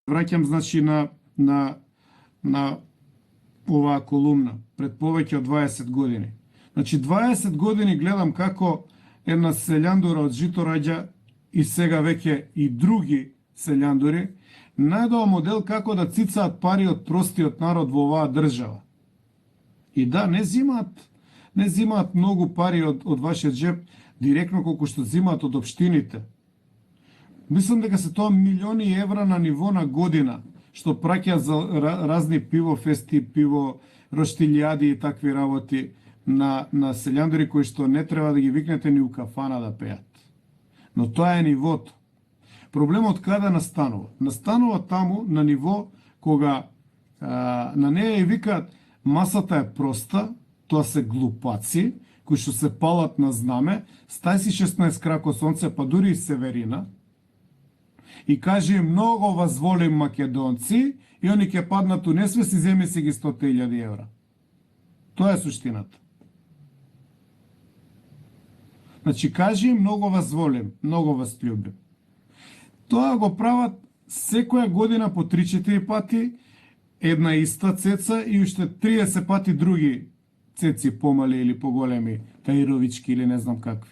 Враќам значи на оваа колумна пред повеќе од 20 години. Значи 20 години гледам како една селјандура од Житораѓа и сега веќе и други селјандури најдоа модел како да цицаат пари од простиот народ во оваа држава. И да, не зимаат многу пари од вашиот джеб директно колку што зимаат од општините. Мислам дека се тоа милиони евра на ниво на година, што праќа за разни пивофести, пиво роштилјади и такви работи на селјандури кои што не треба да ги викнете ни у кафана да пеат. Но тоа е нивото. Проблемот каде настанува? Настанува таму на ниво кога на неја и викаат масата е проста, тоа се глупаци, кои што се палат на знаме, стај си 16 крако сонце, па дури и Северина, и кажи многу вас волим македонци, и они ќе паднат у несвест и земи си ги 100.000 евра. Тоа е суштината. Значи, кажи многу вас волим, многу вас љубим. Тоа го прават секоја година по 3-4 пати, една иста цеца и уште 30 пати други цеци помали или поголеми, таировички или не знам какви.